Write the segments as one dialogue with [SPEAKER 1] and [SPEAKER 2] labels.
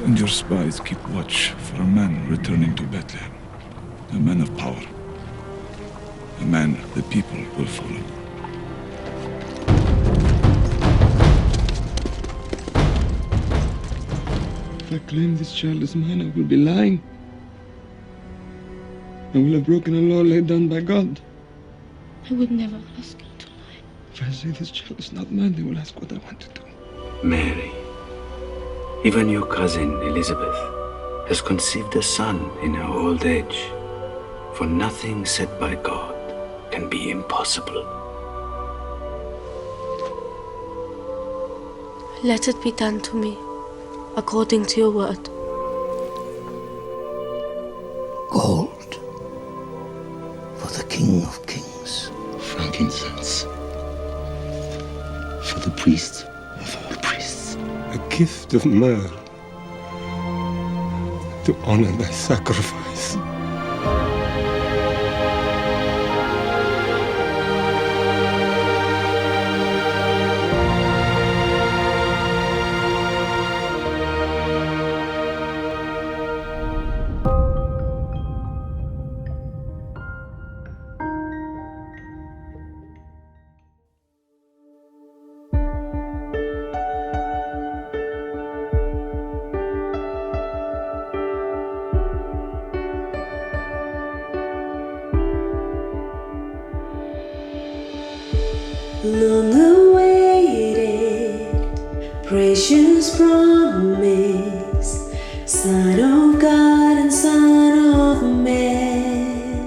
[SPEAKER 1] and your spies keep watch for a man returning to Bethlehem. A man of power. A man the people will follow.
[SPEAKER 2] If I claim this child is mine, I will be lying. I will have broken a law laid down by God.
[SPEAKER 3] I would never ask you to lie.
[SPEAKER 2] If I say this child is not mine, they will ask what I want to do.
[SPEAKER 4] Mary, even your cousin Elizabeth has conceived a son in her old age. For nothing said by God can be impossible.
[SPEAKER 3] Let it be done to me, according to your word.
[SPEAKER 5] Gold for the King of Kings.
[SPEAKER 2] Frankincense for the priest of all priests. A gift of myrrh to honor thy sacrifice.
[SPEAKER 6] Long awaited, precious promise, Son of God and Son of Man,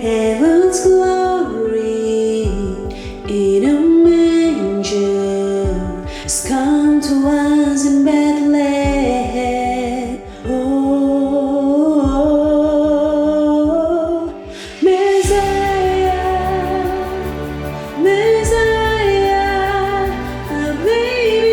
[SPEAKER 6] heaven's glory in a manger has come to us in Bethlehem. Oh, Messiah, a baby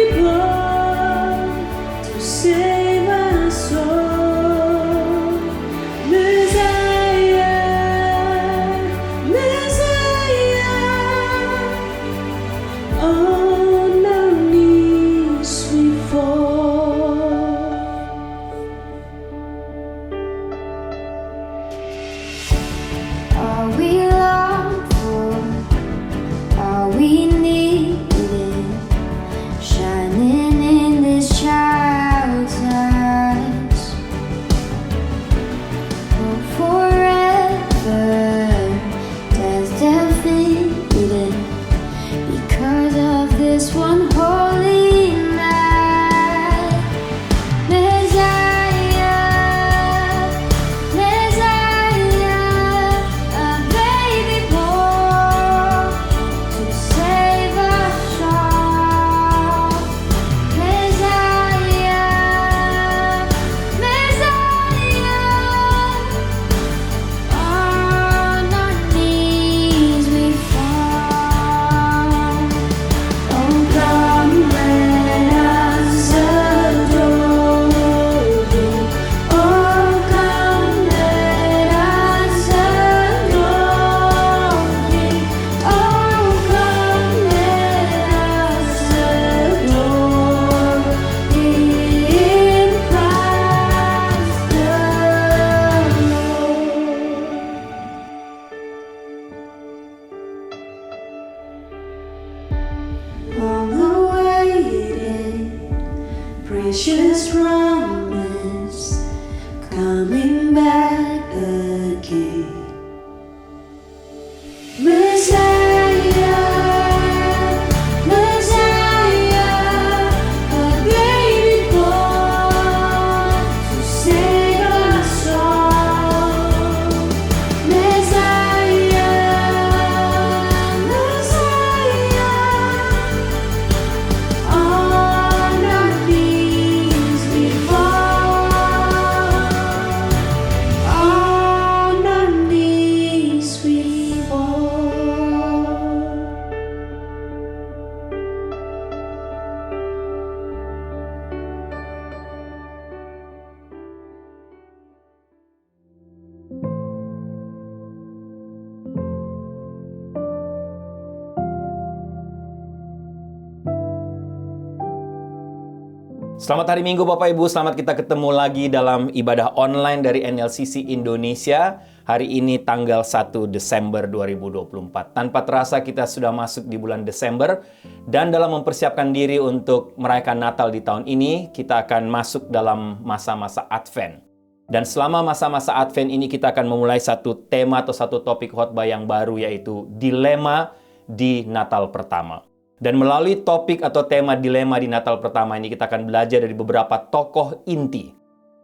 [SPEAKER 7] Selamat hari Minggu Bapak Ibu, selamat kita ketemu lagi dalam ibadah online dari NLCC Indonesia. Hari ini tanggal 1 Desember 2024. Tanpa terasa kita sudah masuk di bulan Desember, dan dalam mempersiapkan diri untuk merayakan Natal di tahun ini, kita akan masuk dalam masa-masa Advent. Dan selama masa-masa Advent ini kita akan memulai satu tema atau satu topik khotbah yang baru, yaitu dilema di Natal pertama. Dan melalui topik atau tema dilema di Natal pertama ini, kita akan belajar dari beberapa tokoh inti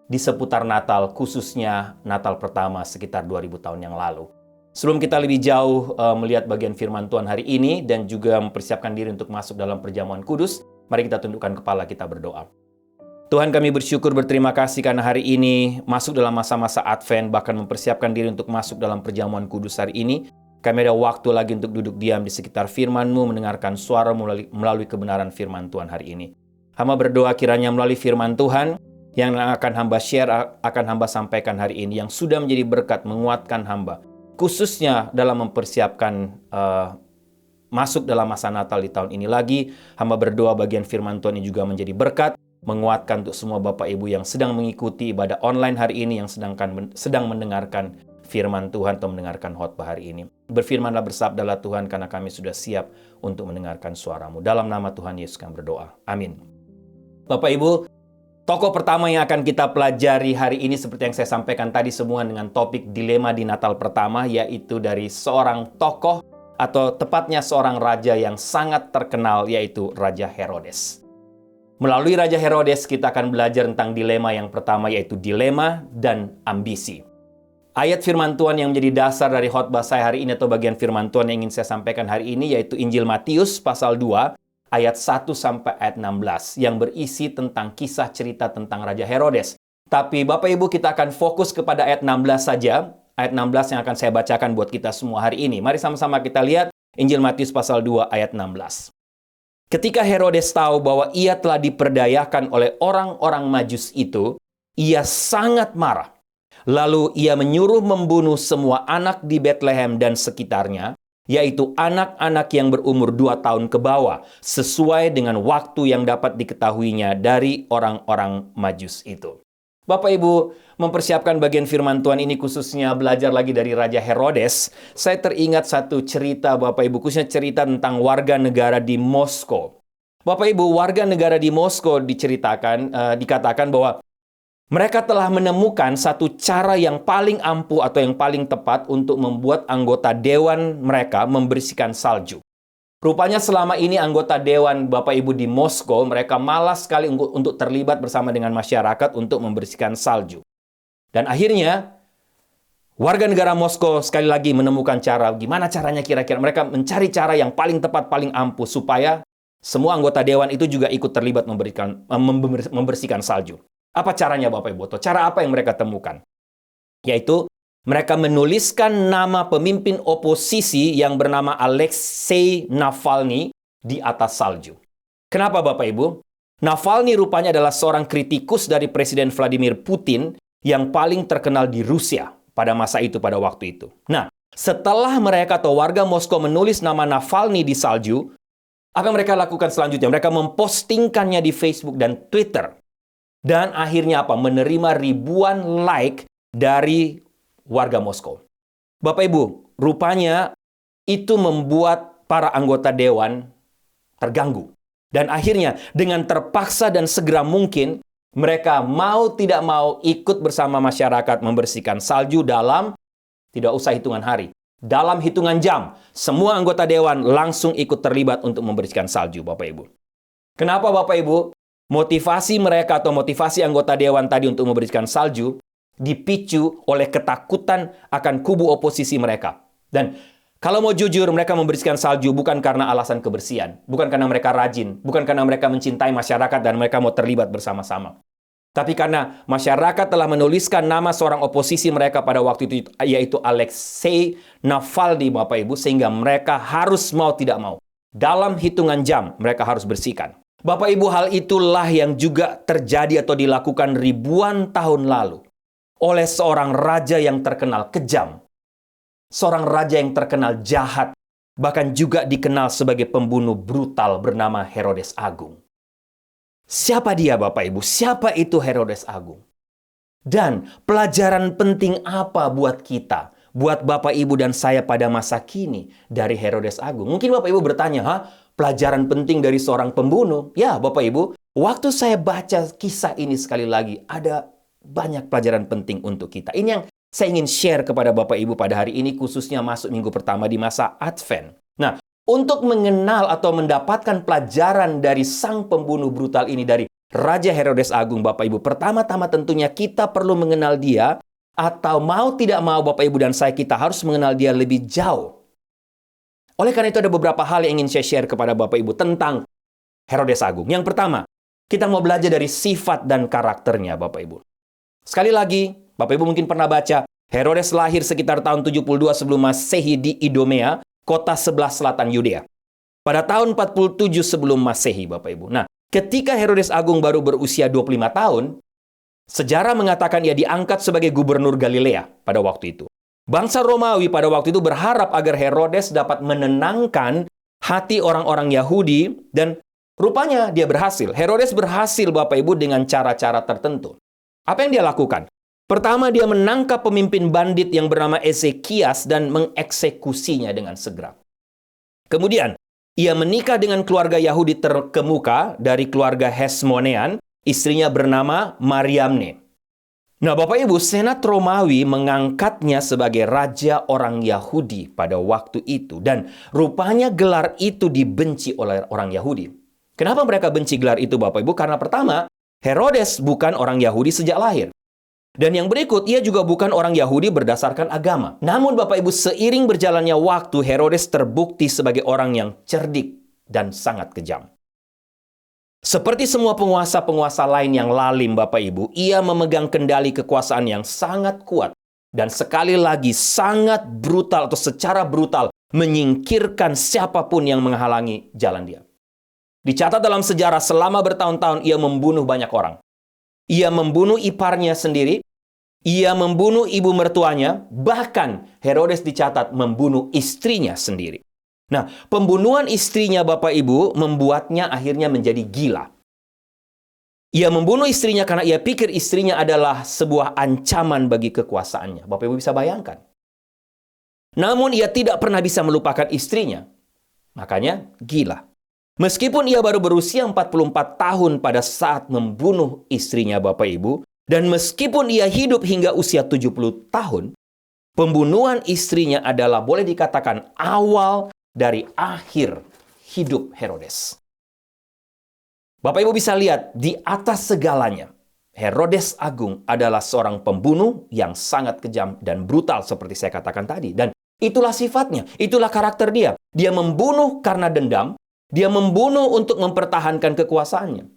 [SPEAKER 7] di seputar Natal, khususnya Natal pertama sekitar 2000 tahun yang lalu. Sebelum kita lebih jauh melihat bagian firman Tuhan hari ini dan juga mempersiapkan diri untuk masuk dalam perjamuan kudus, mari kita tundukkan kepala, kita berdoa. Tuhan, kami bersyukur, berterima kasih karena hari ini masuk dalam masa-masa Advent, bahkan mempersiapkan diri untuk masuk dalam perjamuan kudus hari ini. Kami ada waktu lagi untuk duduk diam di sekitar firman-Mu, mendengarkan suara melalui kebenaran firman Tuhan hari ini. Hamba berdoa kiranya melalui firman Tuhan yang akan hamba share, akan hamba sampaikan hari ini, yang sudah menjadi berkat, menguatkan hamba, khususnya dalam mempersiapkan masuk dalam masa Natal di tahun ini lagi. Hamba berdoa bagian firman Tuhan ini juga menjadi berkat, menguatkan untuk semua Bapak Ibu yang sedang mengikuti ibadah online hari ini, yang sedang mendengarkan firman Tuhan atau mendengarkan khotbah hari ini. Berfirmanlah, bersabdalah Tuhan, karena kami sudah siap untuk mendengarkan suara-Mu. Dalam nama Tuhan Yesus kami berdoa. Amin. Bapak Ibu, tokoh pertama yang akan kita pelajari hari ini seperti yang saya sampaikan tadi semua dengan topik dilema di Natal pertama, yaitu dari seorang tokoh atau tepatnya seorang raja yang sangat terkenal, yaitu Raja Herodes. Melalui Raja Herodes kita akan belajar tentang dilema yang pertama, yaitu dilema dan ambisi. Ayat firman Tuhan yang menjadi dasar dari khotbah saya hari ini atau bagian firman Tuhan yang ingin saya sampaikan hari ini, yaitu Injil Matius pasal 2 ayat 1 sampai ayat 16 yang berisi tentang kisah cerita tentang Raja Herodes. Tapi Bapak Ibu, kita akan fokus kepada ayat 16 saja. Ayat 16 yang akan saya bacakan buat kita semua hari ini. Mari sama-sama kita lihat Injil Matius pasal 2 ayat 16. Ketika Herodes tahu bahwa ia telah diperdayakan oleh orang-orang Majus itu, ia sangat marah. Lalu ia menyuruh membunuh semua anak di Betlehem dan sekitarnya, yaitu anak-anak yang berumur 2 tahun ke bawah, sesuai dengan waktu yang dapat diketahuinya dari orang-orang Majus itu. Bapak Ibu, mempersiapkan bagian firman Tuhan ini, khususnya belajar lagi dari Raja Herodes, saya teringat satu cerita Bapak Ibu, khususnya cerita tentang warga negara di Moskow. Bapak Ibu, warga negara di Moskow dikatakan bahwa mereka telah menemukan satu cara yang paling ampuh atau yang paling tepat untuk membuat anggota dewan mereka membersihkan salju. Rupanya selama ini anggota dewan Bapak Ibu di Moskow, mereka malas sekali untuk terlibat bersama dengan masyarakat untuk membersihkan salju. Dan akhirnya, warga negara Moskow sekali lagi menemukan cara, gimana caranya kira-kira. Mereka mencari cara yang paling tepat, paling ampuh, supaya semua anggota dewan itu juga ikut terlibat membersihkan salju. Apa caranya Bapak Ibu? Atau cara apa yang mereka temukan? Yaitu mereka menuliskan nama pemimpin oposisi yang bernama Alexei Navalny di atas salju. Kenapa Bapak Ibu? Navalny rupanya adalah seorang kritikus dari Presiden Vladimir Putin yang paling terkenal di Rusia pada masa itu, pada waktu itu. Nah, setelah mereka atau warga Moskow menulis nama Navalny di salju, apa yang mereka lakukan selanjutnya? Mereka mempostingkannya di Facebook dan Twitter. Dan akhirnya apa? Menerima ribuan like dari warga Moskow. Bapak Ibu, rupanya itu membuat para anggota dewan terganggu. Dan akhirnya dengan terpaksa dan segera mungkin, mereka mau tidak mau ikut bersama masyarakat membersihkan salju dalam, tidak usah hitungan hari, dalam hitungan jam, semua anggota dewan langsung ikut terlibat untuk membersihkan salju, Bapak Ibu. Kenapa Bapak Ibu? Motivasi mereka atau motivasi anggota dewan tadi untuk membersihkan salju dipicu oleh ketakutan akan kubu oposisi mereka. Dan kalau mau jujur, mereka membersihkan salju bukan karena alasan kebersihan, bukan karena mereka rajin, bukan karena mereka mencintai masyarakat dan mereka mau terlibat bersama-sama. Tapi karena masyarakat telah menuliskan nama seorang oposisi mereka pada waktu itu, yaitu Alexei Navalny, Bapak Ibu, sehingga mereka harus mau tidak mau, dalam hitungan jam mereka harus bersihkan. Bapak Ibu, hal itulah yang juga terjadi atau dilakukan ribuan tahun lalu oleh seorang raja yang terkenal kejam, seorang raja yang terkenal jahat, bahkan juga dikenal sebagai pembunuh brutal bernama Herodes Agung. Siapa dia Bapak Ibu? Siapa itu Herodes Agung? Dan pelajaran penting apa buat kita? Buat Bapak Ibu dan saya pada masa kini dari Herodes Agung. Mungkin Bapak Ibu bertanya, pelajaran penting dari seorang pembunuh? Ya Bapak Ibu, waktu saya baca kisah ini sekali lagi, ada banyak pelajaran penting untuk kita. Ini yang saya ingin share kepada Bapak Ibu pada hari ini, khususnya masuk minggu pertama di masa Advent. Nah, untuk mengenal atau mendapatkan pelajaran dari sang pembunuh brutal ini, dari Raja Herodes Agung, Bapak Ibu, pertama-tama tentunya kita perlu mengenal dia, atau mau tidak mau Bapak Ibu dan saya, kita harus mengenal dia lebih jauh. Oleh karena itu ada beberapa hal yang ingin saya share kepada Bapak Ibu tentang Herodes Agung. Yang pertama, kita mau belajar dari sifat dan karakternya Bapak Ibu. Sekali lagi, Bapak Ibu mungkin pernah baca, Herodes lahir sekitar tahun 72 sebelum Masehi di Idumea, kota sebelah selatan Yudea. Pada tahun 47 sebelum Masehi, Bapak Ibu. Nah, ketika Herodes Agung baru berusia 25 tahun, sejarah mengatakan ia diangkat sebagai gubernur Galilea pada waktu itu. Bangsa Romawi pada waktu itu berharap agar Herodes dapat menenangkan hati orang-orang Yahudi, dan rupanya dia berhasil. Herodes berhasil, Bapak Ibu, dengan cara-cara tertentu. Apa yang dia lakukan? Pertama, dia menangkap pemimpin bandit yang bernama Ezekias dan mengeksekusinya dengan segera. Kemudian, ia menikah dengan keluarga Yahudi terkemuka dari keluarga Hasmonean, istrinya bernama Mariamne. Nah, Bapak Ibu, Senat Romawi mengangkatnya sebagai raja orang Yahudi pada waktu itu. Dan rupanya gelar itu dibenci oleh orang Yahudi. Kenapa mereka benci gelar itu, Bapak Ibu? Karena pertama, Herodes bukan orang Yahudi sejak lahir. Dan yang berikut, ia juga bukan orang Yahudi berdasarkan agama. Namun Bapak Ibu, seiring berjalannya waktu, Herodes terbukti sebagai orang yang cerdik dan sangat kejam. Seperti semua penguasa-penguasa lain yang lalim, Bapak Ibu, ia memegang kendali kekuasaan yang sangat kuat. Dan sekali lagi, sangat brutal atau secara brutal menyingkirkan siapapun yang menghalangi jalan dia. Dicatat dalam sejarah, selama bertahun-tahun ia membunuh banyak orang. Ia membunuh iparnya sendiri, ia membunuh ibu mertuanya, bahkan Herodes dicatat membunuh istrinya sendiri. Nah, pembunuhan istrinya, Bapak Ibu, membuatnya akhirnya menjadi gila. Ia membunuh istrinya karena ia pikir istrinya adalah sebuah ancaman bagi kekuasaannya. Bapak Ibu bisa bayangkan. Namun ia tidak pernah bisa melupakan istrinya. Makanya gila. Meskipun ia baru berusia 44 tahun pada saat membunuh istrinya, Bapak Ibu, dan meskipun ia hidup hingga usia 70 tahun, pembunuhan istrinya adalah boleh dikatakan awal dari akhir hidup Herodes. Bapak Ibu bisa lihat, di atas segalanya, Herodes Agung adalah seorang pembunuh yang sangat kejam dan brutal seperti saya katakan tadi. Dan itulah sifatnya, itulah karakter dia. Dia membunuh karena dendam, dia membunuh untuk mempertahankan kekuasaannya.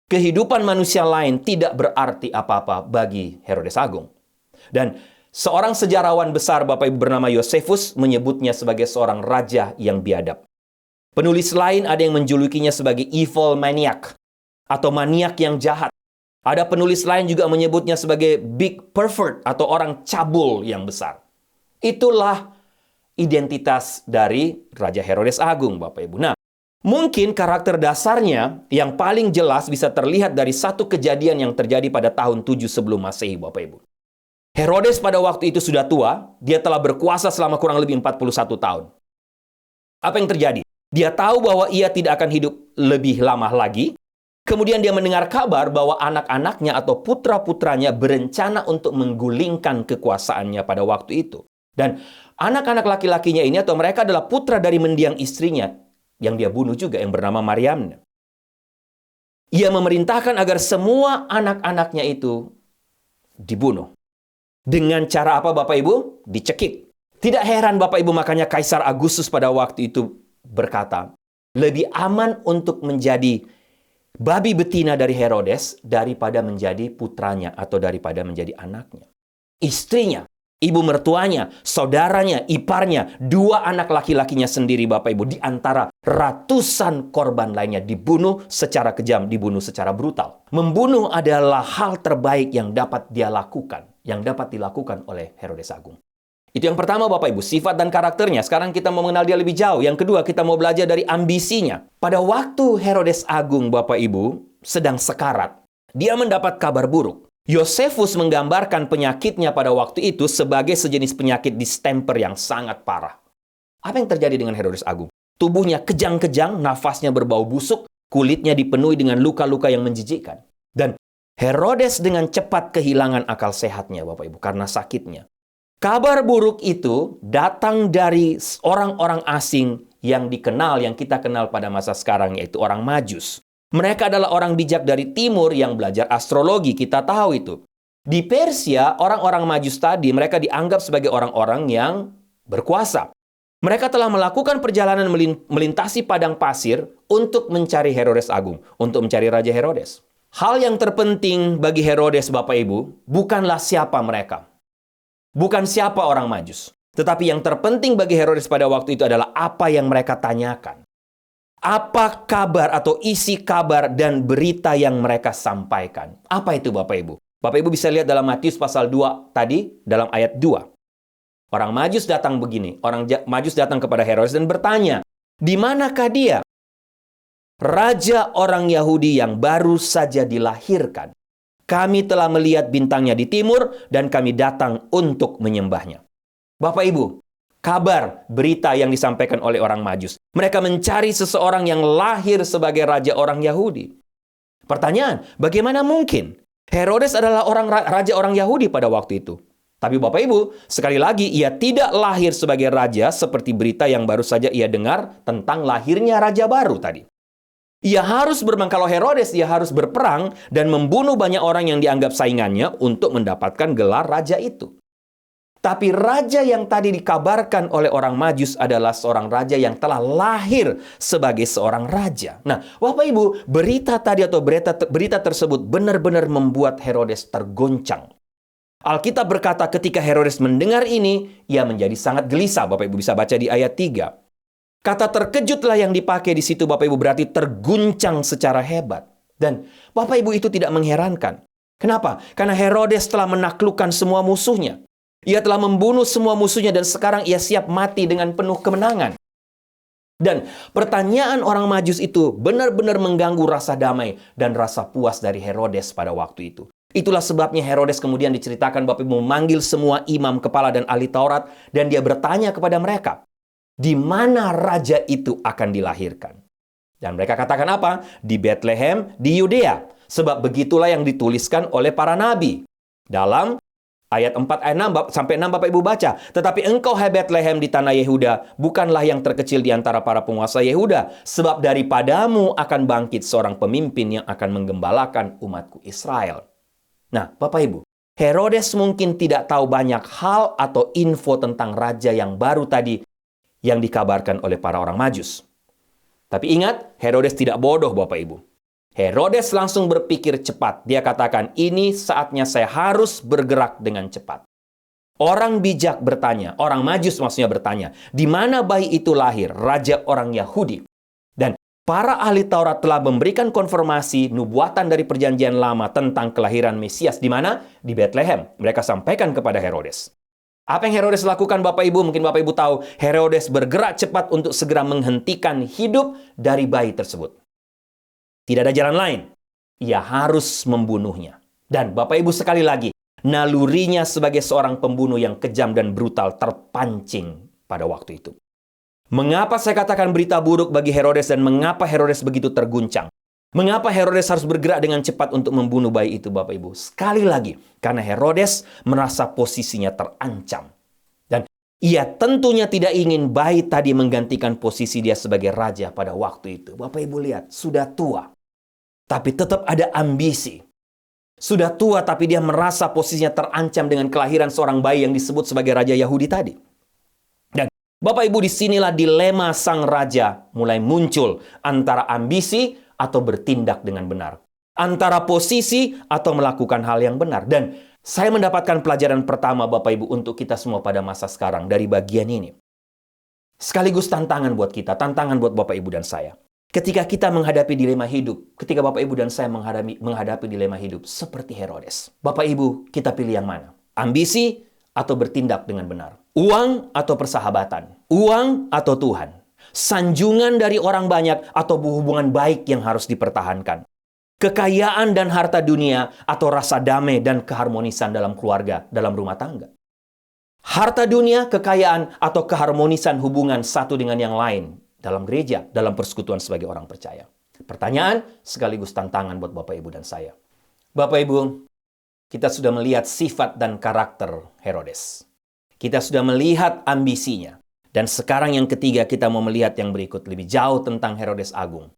[SPEAKER 7] Kehidupan manusia lain tidak berarti apa-apa bagi Herodes Agung. Dan seorang sejarawan besar, Bapak Ibu, bernama Yosefus menyebutnya sebagai seorang raja yang biadab. Penulis lain ada yang menjulukinya sebagai evil maniac atau maniak yang jahat. Ada penulis lain juga menyebutnya sebagai big pervert atau orang cabul yang besar. Itulah identitas dari Raja Herodes Agung, Bapak Ibu. Nah, mungkin karakter dasarnya yang paling jelas bisa terlihat dari satu kejadian yang terjadi pada tahun 7 sebelum Masehi, Bapak Ibu. Herodes pada waktu itu sudah tua, dia telah berkuasa selama kurang lebih 41 tahun. Apa yang terjadi? Dia tahu bahwa ia tidak akan hidup lebih lama lagi. Kemudian dia mendengar kabar bahwa anak-anaknya atau putra-putranya berencana untuk menggulingkan kekuasaannya pada waktu itu. Dan anak-anak laki-lakinya ini atau mereka adalah putra dari mendiang istrinya yang dia bunuh juga, yang bernama Mariamne. Ia memerintahkan agar semua anak-anaknya itu dibunuh. Dengan cara apa, Bapak Ibu? Dicekik. Tidak heran, Bapak Ibu, makanya Kaisar Agustus pada waktu itu berkata, lebih aman untuk menjadi babi betina dari Herodes daripada menjadi putranya atau daripada menjadi anaknya. Istrinya, ibu mertuanya, saudaranya, iparnya, 2 anak laki-lakinya sendiri, Bapak Ibu, di antara ratusan korban lainnya dibunuh secara kejam, dibunuh secara brutal. Membunuh adalah hal terbaik yang dapat dia lakukan, yang dapat dilakukan oleh Herodes Agung. Itu yang pertama, Bapak Ibu, sifat dan karakternya. Sekarang kita mau mengenal dia lebih jauh. Yang kedua, kita mau belajar dari ambisinya. Pada waktu Herodes Agung, Bapak Ibu, sedang sekarat. Dia mendapat kabar buruk. Yosefus menggambarkan penyakitnya pada waktu itu sebagai sejenis penyakit distemper yang sangat parah. Apa yang terjadi dengan Herodes Agung? Tubuhnya kejang-kejang, nafasnya berbau busuk, kulitnya dipenuhi dengan luka-luka yang menjijikkan. Dan Herodes dengan cepat kehilangan akal sehatnya, Bapak Ibu, karena sakitnya. Kabar buruk itu datang dari orang-orang asing yang dikenal, yang kita kenal pada masa sekarang, yaitu orang Majus. Mereka adalah orang bijak dari timur yang belajar astrologi, kita tahu itu. Di Persia, orang-orang Majus tadi, mereka dianggap sebagai orang-orang yang berkuasa. Mereka telah melakukan perjalanan melintasi padang pasir untuk mencari Herodes Agung, untuk mencari Raja Herodes. Hal yang terpenting bagi Herodes, Bapak Ibu, bukanlah siapa mereka. Bukan siapa orang Majus. Tetapi yang terpenting bagi Herodes pada waktu itu adalah apa yang mereka tanyakan. Apa kabar atau isi kabar dan berita yang mereka sampaikan. Apa itu Bapak Ibu? Bapak Ibu bisa lihat dalam Matius pasal 2 tadi, dalam ayat 2. Orang Majus datang begini. Orang Majus datang kepada Herodes dan bertanya, di manakah dia? Raja orang Yahudi yang baru saja dilahirkan. Kami telah melihat bintangnya di timur dan kami datang untuk menyembahnya. Bapak Ibu, kabar, berita yang disampaikan oleh orang Majus. Mereka mencari seseorang yang lahir sebagai raja orang Yahudi. Pertanyaan, bagaimana mungkin? Herodes adalah raja orang Yahudi pada waktu itu. Tapi Bapak Ibu, sekali lagi ia tidak lahir sebagai raja seperti berita yang baru saja ia dengar tentang lahirnya raja baru tadi. Ia harus kalau Herodes, ia harus berperang dan membunuh banyak orang yang dianggap saingannya untuk mendapatkan gelar raja itu. Tapi raja yang tadi dikabarkan oleh orang Majus adalah seorang raja yang telah lahir sebagai seorang raja. Nah, Bapak Ibu, berita tadi atau berita tersebut benar-benar membuat Herodes tergoncang. Alkitab berkata ketika Herodes mendengar ini, ia menjadi sangat gelisah. Bapak Ibu bisa baca di ayat 3. Kata terkejutlah yang dipakai di situ, Bapak Ibu, berarti terguncang secara hebat. Dan Bapak Ibu, itu tidak mengherankan. Kenapa? Karena Herodes telah menaklukkan semua musuhnya. Ia telah membunuh semua musuhnya dan sekarang ia siap mati dengan penuh kemenangan. Dan pertanyaan orang Majus itu benar-benar mengganggu rasa damai dan rasa puas dari Herodes pada waktu itu. Itulah sebabnya Herodes kemudian diceritakan Bapak Ibu memanggil semua imam kepala dan ahli Taurat dan dia bertanya kepada mereka, di mana raja itu akan dilahirkan? Dan mereka katakan apa? Di Bethlehem, di Yudea. Sebab begitulah yang dituliskan oleh para nabi. Dalam ayat 4 ayat 6 sampai 6 Bapak Ibu baca. Tetapi engkau hai Bethlehem di tanah Yehuda, bukanlah yang terkecil di antara para penguasa Yehuda, sebab daripadamu akan bangkit seorang pemimpin yang akan menggembalakan umatku Israel. Nah, Bapak Ibu, Herodes mungkin tidak tahu banyak hal atau info tentang raja yang baru tadi yang dikabarkan oleh para orang Majus. Tapi ingat, Herodes tidak bodoh Bapak Ibu. Herodes langsung berpikir cepat. Dia katakan, ini saatnya saya harus bergerak dengan cepat. Orang bijak bertanya, orang Majus maksudnya bertanya, di mana bayi itu lahir? Raja orang Yahudi. Dan para ahli Taurat telah memberikan konfirmasi nubuatan dari perjanjian lama tentang kelahiran Mesias. Di mana? Di Bethlehem. Mereka sampaikan kepada Herodes. Apa yang Herodes lakukan Bapak Ibu? Mungkin Bapak Ibu tahu, Herodes bergerak cepat untuk segera menghentikan hidup dari bayi tersebut. Tidak ada jalan lain. Ia harus membunuhnya. Dan Bapak Ibu sekali lagi, nalurinya sebagai seorang pembunuh yang kejam dan brutal terpancing pada waktu itu. Mengapa saya katakan berita buruk bagi Herodes dan mengapa Herodes begitu terguncang? Mengapa Herodes harus bergerak dengan cepat untuk membunuh bayi itu Bapak Ibu? Sekali lagi, karena Herodes merasa posisinya terancam. Dan ia tentunya tidak ingin bayi tadi menggantikan posisi dia sebagai raja pada waktu itu. Bapak Ibu lihat, sudah tua. Tapi tetap ada ambisi. Sudah tua tapi dia merasa posisinya terancam dengan kelahiran seorang bayi yang disebut sebagai Raja Yahudi tadi. Dan Bapak Ibu, disinilah dilema sang raja mulai muncul antara ambisi atau bertindak dengan benar. Antara posisi atau melakukan hal yang benar. Dan saya mendapatkan pelajaran pertama Bapak Ibu untuk kita semua pada masa sekarang dari bagian ini. Sekaligus tantangan buat kita, tantangan buat Bapak Ibu dan saya. Ketika kita menghadapi dilema hidup, ketika Bapak Ibu dan saya menghadapi dilema hidup seperti Herodes, Bapak Ibu, kita pilih yang mana? Ambisi atau bertindak dengan benar? Uang atau persahabatan? Uang atau Tuhan? Sanjungan dari orang banyak atau hubungan baik yang harus dipertahankan? kekayaan dan harta dunia, atau rasa damai dan keharmonisan dalam keluarga, dalam rumah tangga. Harta dunia, kekayaan, atau keharmonisan hubungan satu dengan yang lain dalam gereja, dalam persekutuan sebagai orang percaya. Pertanyaan sekaligus tantangan buat Bapak, Ibu, dan saya. Bapak, Ibu, kita sudah melihat sifat dan karakter Herodes. Kita sudah melihat ambisinya. Dan sekarang yang ketiga, kita mau melihat yang berikut lebih jauh tentang Herodes Agung.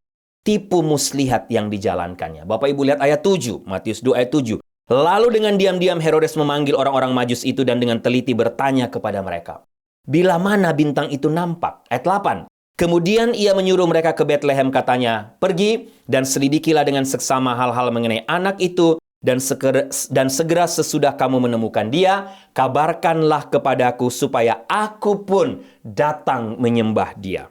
[SPEAKER 7] Tipu muslihat yang dijalankannya. Bapak Ibu lihat ayat 7, Matius 2 ayat 7. Lalu dengan diam-diam Herodes memanggil orang-orang Majus itu dan dengan teliti bertanya kepada mereka, bila mana bintang itu nampak? Ayat 8. Kemudian ia menyuruh mereka ke Betlehem, katanya, pergi dan selidikilah dengan seksama hal-hal mengenai anak itu, dan segera sesudah kamu menemukan dia, kabarkanlah kepadaku supaya aku pun datang menyembah dia.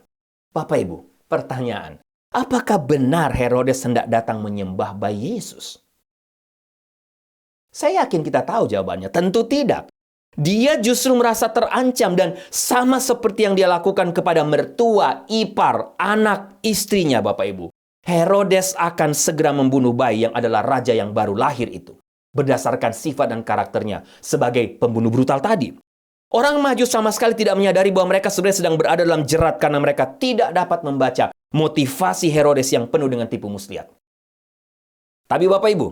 [SPEAKER 7] Bapak Ibu, pertanyaan, apakah benar Herodes hendak datang menyembah bayi Yesus? Saya yakin kita tahu jawabannya, tentu tidak. Dia justru merasa terancam dan sama seperti yang dia lakukan kepada mertua, ipar, anak, istrinya, Bapak Ibu. Herodes akan segera membunuh bayi yang adalah raja yang baru lahir itu. Berdasarkan sifat dan karakternya sebagai pembunuh brutal tadi. Orang Majus sama sekali tidak menyadari bahwa mereka sebenarnya sedang berada dalam jerat karena mereka tidak dapat membaca motivasi Herodes yang penuh dengan tipu muslihat. Tapi Bapak Ibu,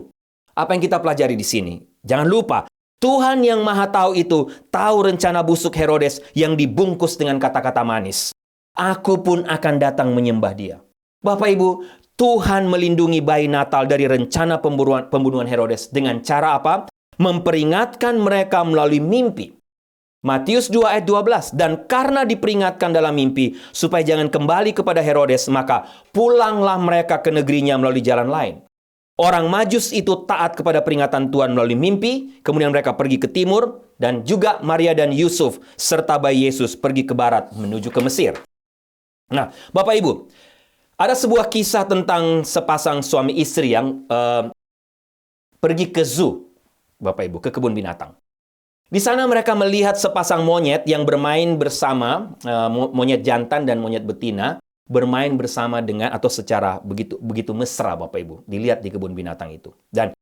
[SPEAKER 7] apa yang kita pelajari di sini? Jangan lupa, Tuhan yang Maha Tahu itu tahu rencana busuk Herodes yang dibungkus dengan kata-kata manis. Aku pun akan datang menyembah dia. Bapak Ibu, Tuhan melindungi bayi Natal dari rencana pembunuhan Herodes dengan cara apa? Memperingatkan mereka melalui mimpi. Matius 2 ayat 12, dan karena diperingatkan dalam mimpi supaya jangan kembali kepada Herodes, maka pulanglah mereka ke negerinya melalui jalan lain. Orang Majus itu taat kepada peringatan Tuhan melalui mimpi, kemudian mereka pergi ke timur, dan juga Maria dan Yusuf serta bayi Yesus pergi ke barat menuju ke Mesir. Nah, Bapak Ibu, ada sebuah kisah tentang sepasang suami istri yang pergi ke zoo, Bapak Ibu, ke kebun binatang. Di sana mereka melihat sepasang monyet yang bermain bersama, monyet jantan dan monyet betina, bermain bersama dengan atau secara begitu mesra, Bapak Ibu. Dilihat di kebun binatang itu. Dan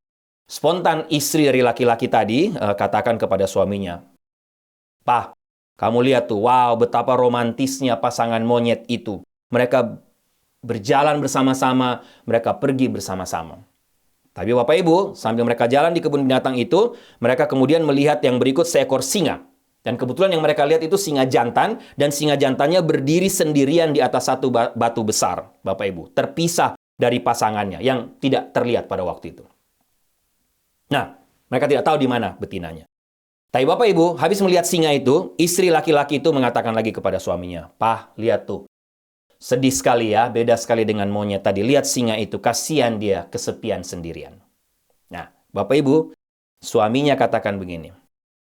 [SPEAKER 7] spontan istri dari laki-laki tadi katakan kepada suaminya, "Pak, kamu lihat tuh, wow, betapa romantisnya pasangan monyet itu. Mereka berjalan bersama-sama, mereka pergi bersama-sama." Tapi Bapak Ibu, sambil mereka jalan di kebun binatang itu, mereka kemudian melihat yang berikut seekor singa. Dan kebetulan yang mereka lihat itu singa jantan, dan singa jantannya berdiri sendirian di atas satu batu besar, Bapak Ibu, terpisah dari pasangannya yang tidak terlihat pada waktu itu. Nah, mereka tidak tahu di mana betinanya. Tapi Bapak Ibu, habis melihat singa itu, istri laki-laki itu mengatakan lagi kepada suaminya, "Pak, lihat tuh. Sedih sekali ya, beda sekali dengan monyet tadi. Lihat singa itu, kasihan dia kesepian sendirian." Nah, Bapak Ibu, suaminya katakan begini.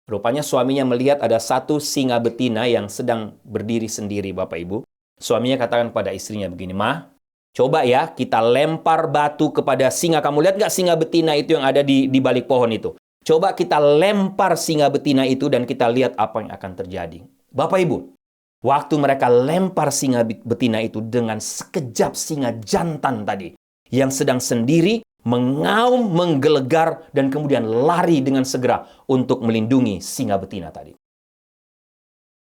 [SPEAKER 7] Rupanya suaminya melihat ada satu singa betina yang sedang berdiri sendiri, Bapak Ibu. Suaminya katakan kepada istrinya begini, "Ma, coba ya kita lempar batu kepada singa. Kamu lihat nggak singa betina itu yang ada di balik pohon itu? Coba kita lempar singa betina itu dan kita lihat apa yang akan terjadi." Bapak Ibu, waktu mereka lempar singa betina itu, dengan sekejap singa jantan tadi yang sedang sendiri mengaum, menggelegar, dan kemudian lari dengan segera untuk melindungi singa betina tadi.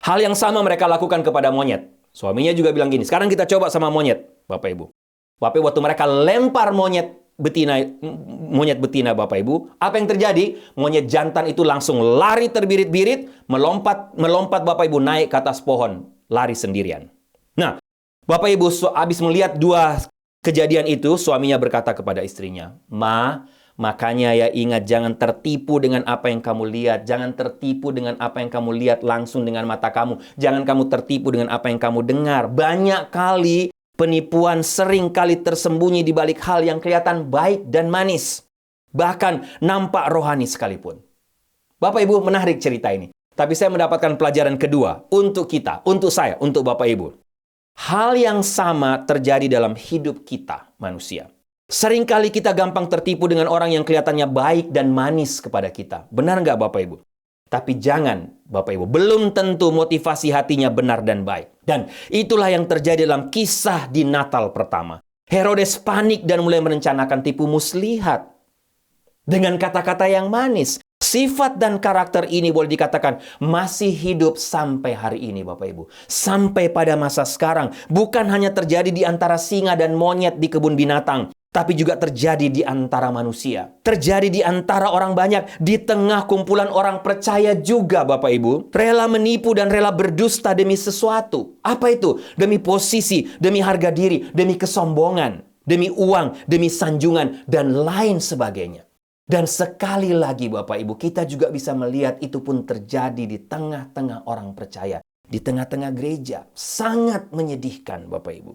[SPEAKER 7] Hal yang sama mereka lakukan kepada monyet. Suaminya juga bilang gini, "Sekarang kita coba sama monyet, Bapak Ibu." Bapak Ibu, waktu mereka lempar monyet betina, Bapak Ibu, apa yang terjadi? Monyet jantan itu langsung lari terbirit-birit, melompat Bapak Ibu, naik ke atas pohon, lari sendirian. Nah, Bapak Ibu, habis melihat dua kejadian itu, suaminya berkata kepada istrinya, "Ma, makanya ya ingat, jangan tertipu dengan apa yang kamu lihat. Jangan tertipu dengan apa yang kamu lihat langsung dengan mata kamu. Jangan kamu tertipu dengan apa yang kamu dengar. Banyak kali penipuan sering kali tersembunyi di balik hal yang kelihatan baik dan manis. Bahkan nampak rohani sekalipun." Bapak Ibu, menarik cerita ini. Tapi saya mendapatkan pelajaran kedua untuk kita, untuk saya, untuk Bapak Ibu. Hal yang sama terjadi dalam hidup kita, manusia. Seringkali kita gampang tertipu dengan orang yang kelihatannya baik dan manis kepada kita. Benar nggak Bapak Ibu? Tapi jangan, Bapak Ibu, belum tentu motivasi hatinya benar dan baik. Dan itulah yang terjadi dalam kisah di Natal pertama. Herodes panik dan mulai merencanakan tipu muslihat. Dengan kata-kata yang manis, sifat dan karakter ini boleh dikatakan masih hidup sampai hari ini, Bapak Ibu. Sampai pada masa sekarang, bukan hanya terjadi di antara singa dan monyet di kebun binatang, tapi juga terjadi di antara manusia. Terjadi di antara orang banyak, di tengah kumpulan orang percaya juga, Bapak Ibu. Rela menipu dan rela berdusta demi sesuatu. Apa itu? Demi posisi, demi harga diri, demi kesombongan, demi uang, demi sanjungan, dan lain sebagainya. Dan sekali lagi Bapak Ibu, kita juga bisa melihat itu pun terjadi di tengah-tengah orang percaya. Di tengah-tengah gereja. Sangat menyedihkan Bapak Ibu.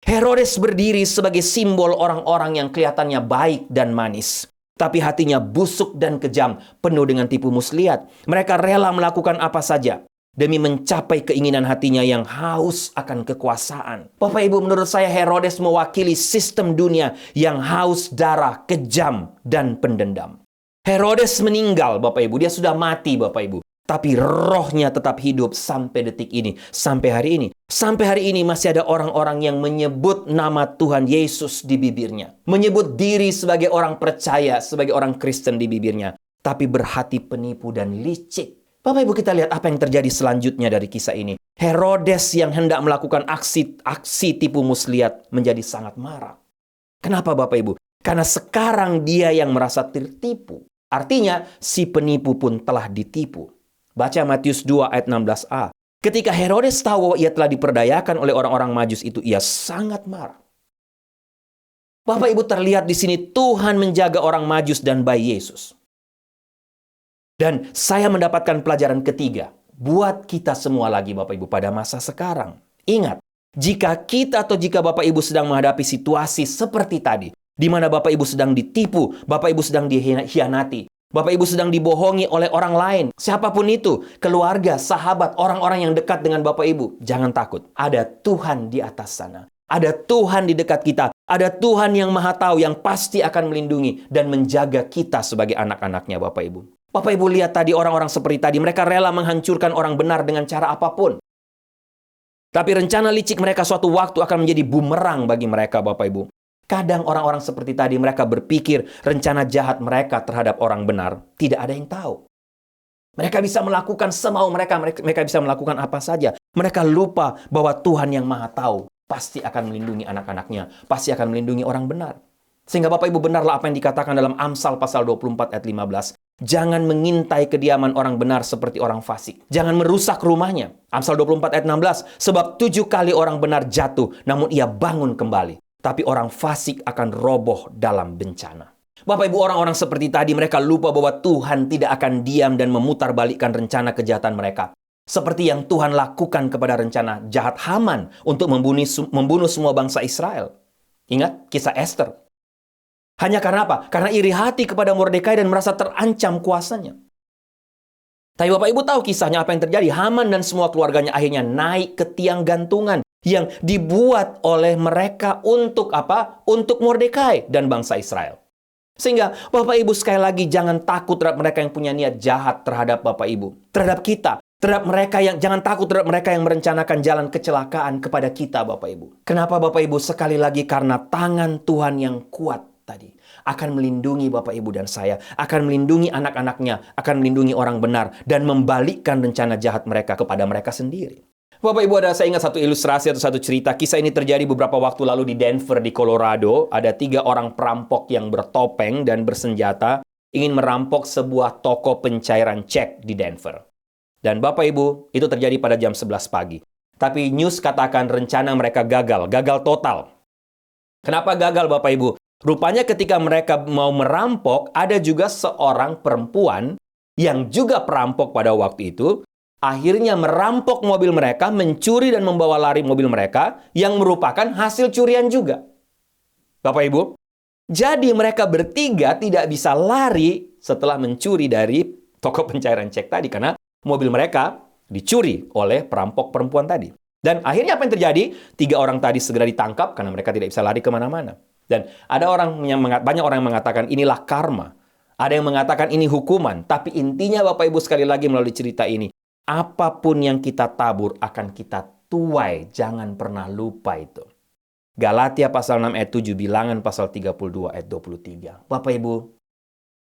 [SPEAKER 7] Herodes berdiri sebagai simbol orang-orang yang kelihatannya baik dan manis. Tapi hatinya busuk dan kejam, penuh dengan tipu muslihat. Mereka rela melakukan apa saja demi mencapai keinginan hatinya yang haus akan kekuasaan. Bapak Ibu, menurut saya Herodes mewakili sistem dunia yang haus darah, kejam, dan pendendam. Herodes meninggal, Bapak Ibu. Dia sudah mati, Bapak Ibu. Tapi rohnya tetap hidup sampai detik ini, sampai hari ini. Sampai hari ini masih ada orang-orang yang menyebut nama Tuhan Yesus di bibirnya. Menyebut diri sebagai orang percaya, sebagai orang Kristen di bibirnya. Tapi berhati penipu dan licik. Bapak Ibu, kita lihat apa yang terjadi selanjutnya dari kisah ini. Herodes yang hendak melakukan aksi tipu muslihat menjadi sangat marah. Kenapa Bapak Ibu? Karena sekarang dia yang merasa tertipu. Artinya si penipu pun telah ditipu. Baca Matius 2 ayat 16a. Ketika Herodes tahu ia telah diperdayakan oleh orang-orang Majus itu, ia sangat marah. Bapak Ibu, terlihat di sini Tuhan menjaga orang Majus dan bayi Yesus. Dan saya mendapatkan pelajaran ketiga buat kita semua lagi Bapak Ibu pada masa sekarang. Ingat, jika kita atau jika Bapak Ibu sedang menghadapi situasi seperti tadi, di mana Bapak Ibu sedang ditipu, Bapak Ibu sedang dikhianati, Bapak Ibu sedang dibohongi oleh orang lain, siapapun itu, keluarga, sahabat, orang-orang yang dekat dengan Bapak Ibu, jangan takut. Ada Tuhan di atas sana. Ada Tuhan di dekat kita. Ada Tuhan yang Maha Tahu yang pasti akan melindungi dan menjaga kita sebagai anak-anaknya Bapak Ibu. Bapak Ibu lihat tadi orang-orang seperti tadi, mereka rela menghancurkan orang benar dengan cara apapun. Tapi rencana licik mereka suatu waktu akan menjadi bumerang bagi mereka Bapak Ibu. Kadang orang-orang seperti tadi mereka berpikir rencana jahat mereka terhadap orang benar tidak ada yang tahu. Mereka bisa melakukan semau mereka bisa melakukan apa saja. Mereka lupa bahwa Tuhan yang Maha Tahu pasti akan melindungi anak-anaknya, pasti akan melindungi orang benar. Sehingga Bapak Ibu benarlah apa yang dikatakan dalam Amsal pasal 24 ayat 15. Jangan mengintai kediaman orang benar seperti orang fasik. Jangan merusak rumahnya. Amsal 24 ayat 16. Sebab 7 kali orang benar jatuh, namun ia bangun kembali. Tapi orang fasik akan roboh dalam bencana. Bapak Ibu, orang-orang seperti tadi mereka lupa bahwa Tuhan tidak akan diam dan memutarbalikkan rencana kejahatan mereka. Seperti yang Tuhan lakukan kepada rencana jahat Haman untuk membunuh semua bangsa Israel. Ingat kisah Esther. Hanya karena apa? Karena iri hati kepada Mordekai dan merasa terancam kuasanya. Tapi Bapak Ibu tahu kisahnya apa yang terjadi. Haman dan semua keluarganya akhirnya naik ke tiang gantungan yang dibuat oleh mereka untuk apa? Untuk Mordekai dan bangsa Israel. Sehingga Bapak Ibu sekali lagi jangan takut terhadap mereka yang punya niat jahat terhadap Bapak Ibu. Terhadap kita. Terhadap mereka yang, jangan takut terhadap mereka yang merencanakan jalan kecelakaan kepada kita Bapak Ibu. Kenapa Bapak Ibu? Sekali lagi karena tangan Tuhan yang kuat tadi akan melindungi Bapak Ibu dan saya, akan melindungi anak-anaknya, akan melindungi orang benar, dan membalikkan rencana jahat mereka kepada mereka sendiri. Bapak Ibu, saya ingat satu ilustrasi atau satu cerita. Kisah ini terjadi beberapa waktu lalu di Denver, di Colorado. Ada 3 orang perampok yang bertopeng dan bersenjata ingin merampok sebuah toko pencairan cek di Denver. Dan Bapak Ibu, itu terjadi pada jam 11 pagi. Tapi news katakan rencana mereka gagal total. Kenapa gagal Bapak Ibu? Rupanya ketika mereka mau merampok, ada juga seorang perempuan yang juga perampok pada waktu itu, akhirnya merampok mobil mereka, mencuri dan membawa lari mobil mereka, yang merupakan hasil curian juga. Bapak Ibu, jadi mereka bertiga tidak bisa lari setelah mencuri dari toko pencairan cek tadi, karena mobil mereka dicuri oleh perampok perempuan tadi. Dan akhirnya apa yang terjadi? 3 orang tadi segera ditangkap karena mereka tidak bisa lari kemana-mana. Dan ada banyak orang yang mengatakan inilah karma. Ada yang mengatakan ini hukuman. Tapi intinya Bapak Ibu sekali lagi melalui cerita ini, apapun yang kita tabur akan kita tuai. Jangan pernah lupa itu. Galatia pasal 6 ayat 7, Bilangan pasal 32 ayat 23. Bapak Ibu,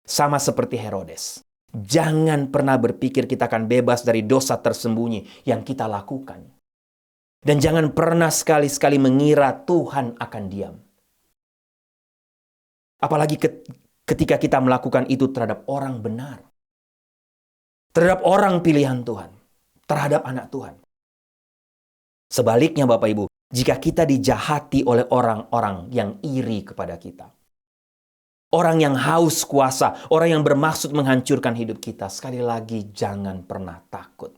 [SPEAKER 7] sama seperti Herodes. Jangan pernah berpikir kita akan bebas dari dosa tersembunyi yang kita lakukan. Dan jangan pernah sekali-sekali mengira Tuhan akan diam. Apalagi ketika kita melakukan itu terhadap orang benar. Terhadap orang pilihan Tuhan. Terhadap anak Tuhan. Sebaliknya Bapak Ibu, jika kita dijahati oleh orang-orang yang iri kepada kita. Orang yang haus kuasa, orang yang bermaksud menghancurkan hidup kita. Sekali lagi, jangan pernah takut.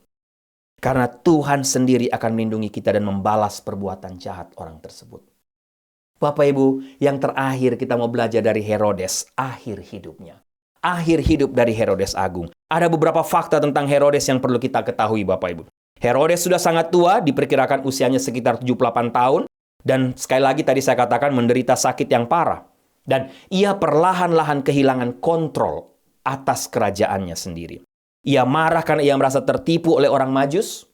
[SPEAKER 7] Karena Tuhan sendiri akan melindungi kita dan membalas perbuatan jahat orang tersebut. Bapak Ibu, yang terakhir kita mau belajar dari Herodes, akhir hidupnya. Akhir hidup dari Herodes Agung. Ada beberapa fakta tentang Herodes yang perlu kita ketahui Bapak Ibu. Herodes sudah sangat tua, diperkirakan usianya sekitar 78 tahun. Dan sekali lagi tadi saya katakan menderita sakit yang parah. Dan ia perlahan-lahan kehilangan kontrol atas kerajaannya sendiri. Ia marah karena ia merasa tertipu oleh orang Majus.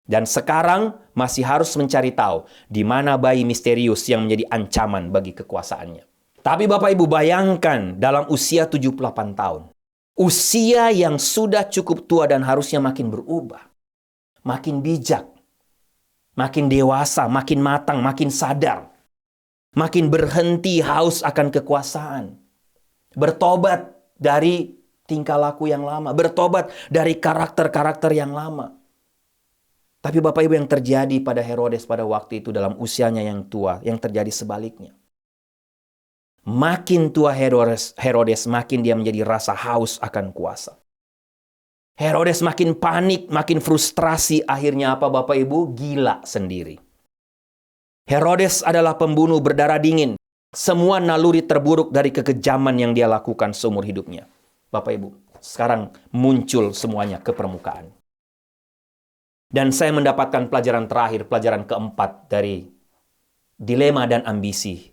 [SPEAKER 7] Dan sekarang masih harus mencari tahu di mana bayi misterius yang menjadi ancaman bagi kekuasaannya. Tapi Bapak Ibu bayangkan dalam usia 78 tahun. Usia yang sudah cukup tua dan harusnya makin berubah. Makin bijak. Makin dewasa, makin matang, makin sadar. Makin berhenti haus akan kekuasaan. Bertobat dari tingkah laku yang lama. Bertobat dari karakter-karakter yang lama. Tapi Bapak Ibu yang terjadi pada Herodes pada waktu itu dalam usianya yang tua, yang terjadi sebaliknya. Makin tua Herodes, makin dia menjadi rasa haus akan kuasa. Herodes makin panik, makin frustrasi, akhirnya apa Bapak Ibu? Gila sendiri. Herodes adalah pembunuh berdarah dingin. Semua naluri terburuk dari kekejaman yang dia lakukan seumur hidupnya. Bapak Ibu, sekarang muncul semuanya ke permukaan. Dan saya mendapatkan pelajaran terakhir, pelajaran keempat dari dilema dan ambisi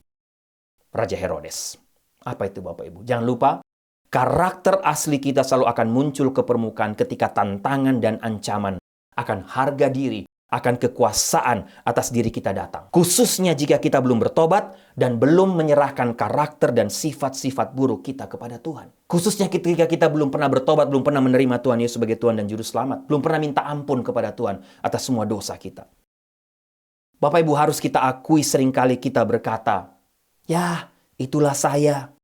[SPEAKER 7] Raja Herodes. Apa itu Bapak Ibu? Jangan lupa, karakter asli kita selalu akan muncul ke permukaan ketika tantangan dan ancaman akan harga diri, akan kekuasaan atas diri kita datang. Khususnya jika kita belum bertobat dan belum menyerahkan karakter dan sifat-sifat buruk kita kepada Tuhan. Khususnya ketika kita belum pernah bertobat, belum pernah menerima Tuhan Yesus sebagai Tuhan dan Juru Selamat. Belum pernah minta ampun kepada Tuhan atas semua dosa kita. Bapak Ibu, harus kita akui seringkali kita berkata, ya itulah saya.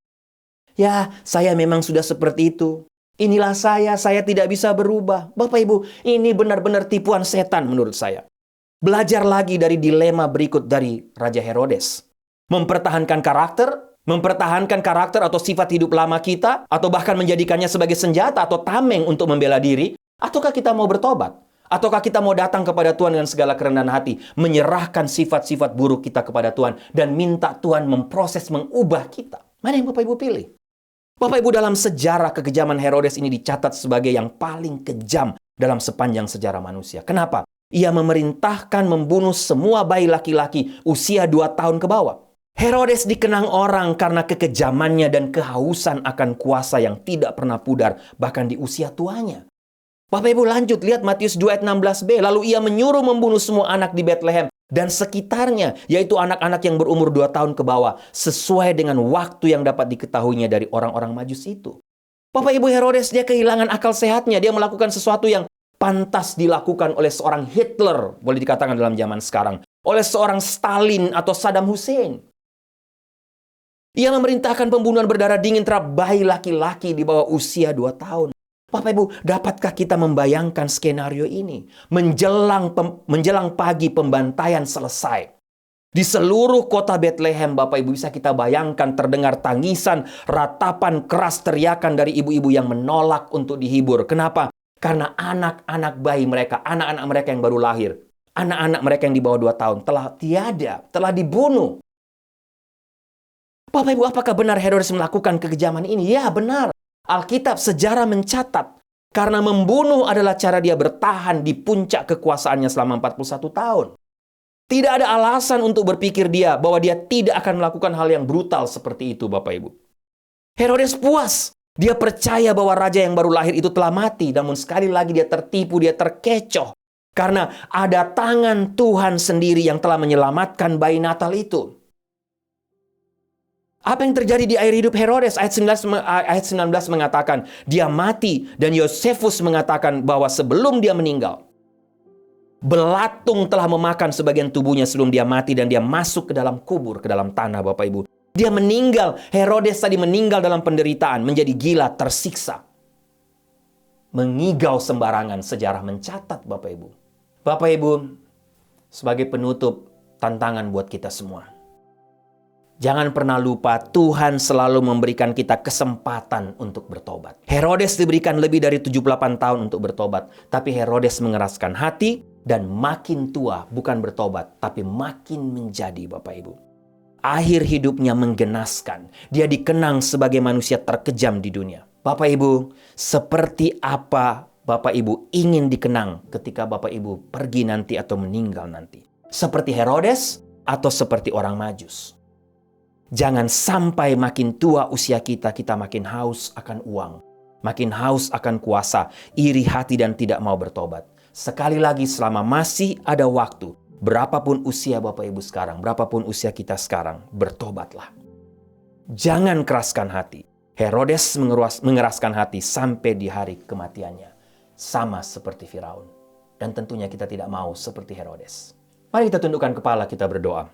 [SPEAKER 7] Ya, saya memang sudah seperti itu. Inilah saya tidak bisa berubah. Bapak Ibu, ini benar-benar tipuan setan menurut saya. Belajar lagi dari dilema berikut dari Raja Herodes. Mempertahankan karakter atau sifat hidup lama kita, atau bahkan menjadikannya sebagai senjata atau tameng untuk membela diri, ataukah kita mau bertobat? Ataukah kita mau datang kepada Tuhan dengan segala kerendahan hati, menyerahkan sifat-sifat buruk kita kepada Tuhan, dan minta Tuhan memproses, mengubah kita? Mana yang Bapak Ibu pilih? Bapak Ibu, dalam sejarah kekejaman Herodes ini dicatat sebagai yang paling kejam dalam sepanjang sejarah manusia. Kenapa? Ia memerintahkan membunuh semua bayi laki-laki usia 2 tahun ke bawah. Herodes dikenang orang karena kekejamannya dan kehausan akan kuasa yang tidak pernah pudar, bahkan di usia tuanya. Bapak Ibu lanjut, lihat Matius 2 ayat 16b. Lalu ia menyuruh membunuh semua anak di Bethlehem dan sekitarnya, yaitu anak-anak yang berumur 2 tahun ke bawah, sesuai dengan waktu yang dapat diketahuinya dari orang-orang Majus itu. Bapak Ibu, Herodes dia kehilangan akal sehatnya. Dia melakukan sesuatu yang pantas dilakukan oleh seorang Hitler, boleh dikatakan dalam zaman sekarang, oleh seorang Stalin atau Saddam Hussein. Ia memerintahkan pembunuhan berdarah dingin terhadap bayi laki-laki di bawah usia 2 tahun. Bapak Ibu, dapatkah kita membayangkan skenario ini? Menjelang pagi pembantaian selesai. Di seluruh kota Bethlehem, Bapak Ibu, bisa kita bayangkan terdengar tangisan, ratapan keras teriakan dari ibu-ibu yang menolak untuk dihibur. Kenapa? Karena anak-anak bayi mereka, anak-anak mereka yang baru lahir, anak-anak mereka yang di bawah 2 tahun telah dibunuh. Bapak Ibu, apakah benar Herodes melakukan kekejaman ini? Ya, benar. Alkitab sejarah mencatat karena membunuh adalah cara dia bertahan di puncak kekuasaannya selama 41 tahun. Tidak ada alasan untuk berpikir bahwa dia tidak akan melakukan hal yang brutal seperti itu, Bapak Ibu. Herodes puas. Dia percaya bahwa raja yang baru lahir itu telah mati. Namun sekali lagi dia tertipu, dia terkecoh. Karena ada tangan Tuhan sendiri yang telah menyelamatkan bayi Natal itu. Apa yang terjadi di akhir hidup Herodes? Ayat 19 mengatakan, dia mati, dan Yosefus mengatakan bahwa sebelum dia meninggal, belatung telah memakan sebagian tubuhnya sebelum dia mati, dan dia masuk ke dalam kubur, ke dalam tanah, Bapak Ibu. Dia meninggal, Herodes tadi meninggal dalam penderitaan, menjadi gila, tersiksa. Mengigau sembarangan, sejarah mencatat, Bapak Ibu. Bapak Ibu, sebagai penutup, tantangan buat kita semua. Jangan pernah lupa, Tuhan selalu memberikan kita kesempatan untuk bertobat. Herodes diberikan lebih dari 78 tahun untuk bertobat. Tapi Herodes mengeraskan hati dan makin tua bukan bertobat, tapi makin menjadi, Bapak Ibu. Akhir hidupnya menggenaskan. Dia dikenang sebagai manusia terkejam di dunia. Bapak Ibu, seperti apa Bapak Ibu ingin dikenang ketika Bapak Ibu pergi nanti atau meninggal nanti? Seperti Herodes atau seperti orang Majus? Jangan sampai makin tua usia kita makin haus akan uang, makin haus akan kuasa, iri hati dan tidak mau bertobat. Sekali lagi, selama masih ada waktu, berapapun usia Bapak Ibu sekarang, berapapun usia kita sekarang, bertobatlah. Jangan keraskan hati. Herodes mengeraskan hati sampai di hari kematiannya. Sama seperti Firaun. Dan tentunya kita tidak mau seperti Herodes. Mari kita tundukkan kepala, kita berdoa.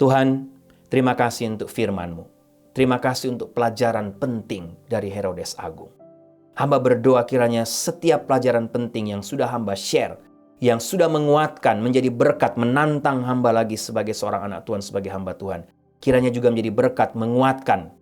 [SPEAKER 7] Tuhan, terima kasih untuk firman-Mu. Terima kasih untuk pelajaran penting dari Herodes Agung. Hamba berdoa kiranya setiap pelajaran penting yang sudah hamba share, yang sudah menguatkan, menjadi berkat, menantang hamba lagi sebagai seorang anak Tuhan, sebagai hamba Tuhan. Kiranya juga menjadi berkat, menguatkan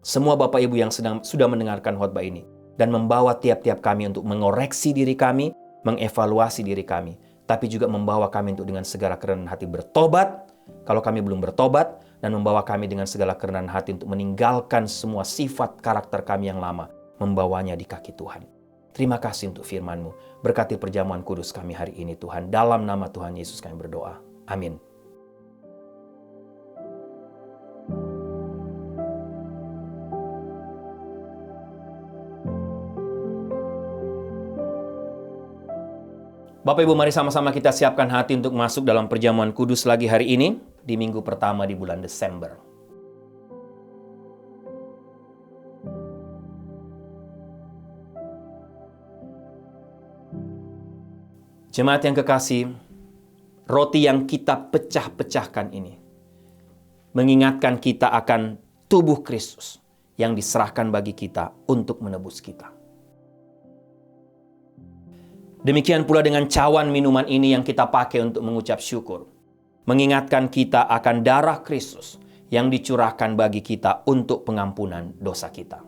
[SPEAKER 7] semua Bapak Ibu yang sudah mendengarkan khotbah ini. Dan membawa tiap-tiap kami untuk mengoreksi diri kami, mengevaluasi diri kami. Tapi juga membawa kami untuk dengan segala kerendahan hati bertobat, kalau kami belum bertobat, dan membawa kami dengan segala kerendahan hati untuk meninggalkan semua sifat karakter kami yang lama, membawanya di kaki Tuhan. Terima kasih untuk firman-Mu. Berkati perjamuan kudus kami hari ini, Tuhan. Dalam nama Tuhan Yesus kami berdoa. Amin. Bapak Ibu, mari sama-sama kita siapkan hati untuk masuk dalam perjamuan kudus lagi hari ini, di minggu pertama di bulan Desember. Jemaat yang kekasih, roti yang kita pecah-pecahkan ini mengingatkan kita akan tubuh Kristus yang diserahkan bagi kita untuk menebus kita. Demikian pula dengan cawan minuman ini yang kita pakai untuk mengucap syukur. Mengingatkan kita akan darah Kristus yang dicurahkan bagi kita untuk pengampunan dosa kita.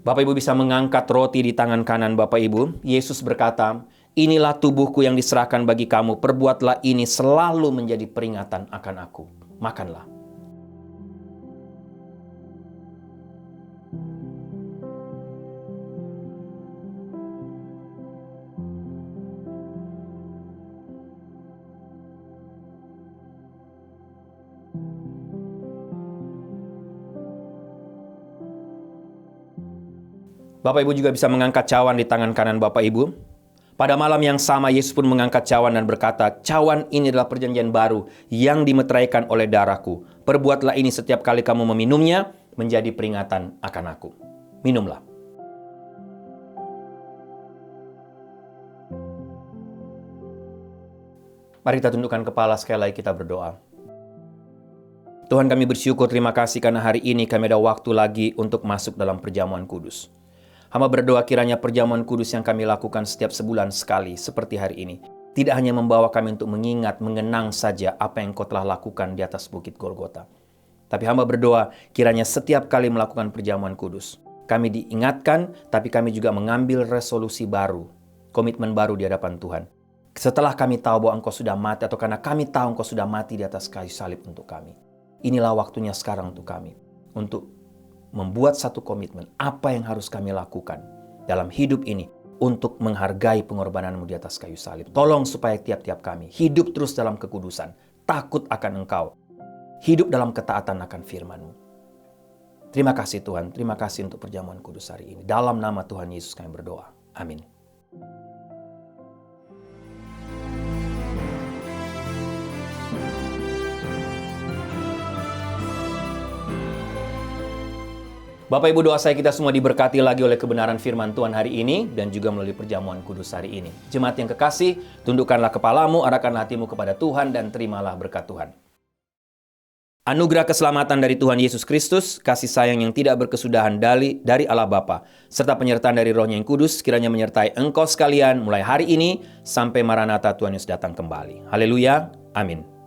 [SPEAKER 7] Bapak Ibu bisa mengangkat roti di tangan kanan Bapak Ibu. Yesus berkata, "Inilah tubuhku yang diserahkan bagi kamu. Perbuatlah ini selalu menjadi peringatan akan aku." Makanlah. Bapak Ibu juga bisa mengangkat cawan di tangan kanan Bapak Ibu. Pada malam yang sama, Yesus pun mengangkat cawan dan berkata, "Cawan ini adalah perjanjian baru yang dimeteraikan oleh darahku. Perbuatlah ini setiap kali kamu meminumnya, menjadi peringatan akan aku." Minumlah. Mari kita tundukkan kepala, sekali lagi kita berdoa. Tuhan, kami bersyukur, terima kasih karena hari ini kami ada waktu lagi untuk masuk dalam perjamuan kudus. Hamba berdoa kiranya perjamuan kudus yang kami lakukan setiap sebulan sekali seperti hari ini tidak hanya membawa kami untuk mengingat, mengenang saja apa yang Kau telah lakukan di atas bukit Golgota. Tapi hamba berdoa kiranya setiap kali melakukan perjamuan kudus, kami diingatkan, tapi kami juga mengambil resolusi baru, komitmen baru di hadapan Tuhan. Setelah kami tahu bahwa Engkau sudah mati, atau karena kami tahu Engkau sudah mati di atas kayu salib untuk kami. Inilah waktunya sekarang untuk kami, untuk membuat satu komitmen apa yang harus kami lakukan dalam hidup ini untuk menghargai pengorbanan-Mu di atas kayu salib. Tolong supaya tiap-tiap kami hidup terus dalam kekudusan, takut akan Engkau, hidup dalam ketaatan akan firman-Mu. Terima kasih Tuhan, terima kasih untuk perjamuan kudus hari ini. Dalam nama Tuhan Yesus kami berdoa. Amin. Bapak Ibu, doa saya kita semua diberkati lagi oleh kebenaran firman Tuhan hari ini dan juga melalui perjamuan kudus hari ini. Jemaat yang kekasih, tundukkanlah kepalamu, arahkanlah hatimu kepada Tuhan dan terimalah berkat Tuhan. Anugerah keselamatan dari Tuhan Yesus Kristus, kasih sayang yang tidak berkesudahan dari Allah Bapa, serta penyertaan dari Roh-Nya yang kudus, kiranya menyertai engkau sekalian mulai hari ini sampai Maranatha Tuhan Yesus datang kembali. Haleluya, amin.